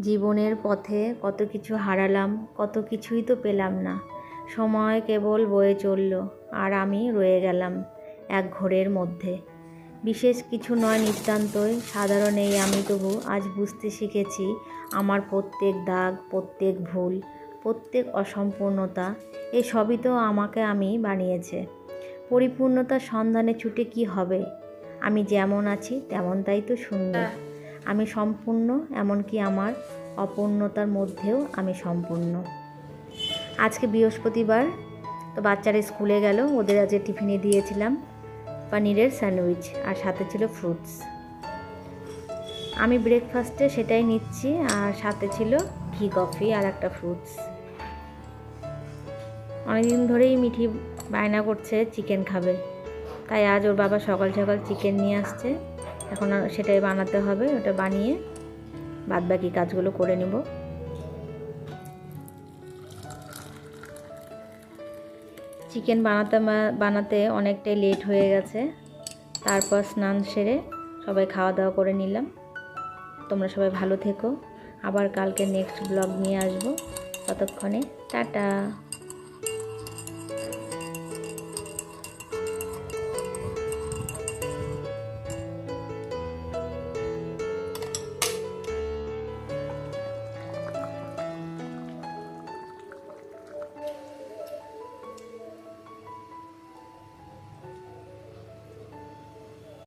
জীবনের পথে কত কিছু হারালাম, কত কিছুই তো পেলাম না। সময় কেবল বয়ে চলল, আর আমি রয়ে গেলাম এক ঘোরের মধ্যে। বিশেষ কিছু নয়, নিতান্তই সাধারণ এই আমি, তবু আজ বুঝতে শিখেছি আমার প্রত্যেক দাগ, প্রত্যেক ভুল, প্রত্যেক অসম্পূর্ণতা, এই সবই তো আমাকে আমি বানিয়েছে। পরিপূর্ণতার সন্ধানে ছুটে কি হবে? আমি যেমন আছি তেমনটাই তো সুন্দর। আমি সম্পূর্ণ, এমনকি আমার অপূর্ণতার মধ্যেও আমি সম্পূর্ণ। আজকে বৃহস্পতিবার, তো বাচ্চারা স্কুলে গেল। ওদের আজকে টিফিনে দিয়েছিলাম পনিরের স্যান্ডউইচ, আর সাথে ছিল ফ্রুটস। আমি ব্রেকফাস্টে সেটাই নিচ্ছি, আর সাথে ছিল ঘি কফি আর একটা ফ্রুটস। অনেকদিন ধরেই মিঠি বায়না করছে চিকেন খাবে, তাই আজ ওর বাবা সকাল সকাল চিকেন নিয়ে আসছে। এখন সেটাই বানাতে হবে, ওটা বানিয়ে বাদবাকি কাজগুলো করে নেব। চিকেন বানাতে অনেকটাই লেট হয়ে গেছে। তারপর স্নান সেরে সবাই খাওয়া দাওয়া করে নিলাম। তোমরা সবাই ভালো থেকো, আবার কালকে নেক্সট ব্লগ নিয়ে আসবো। ততক্ষণে টাটা।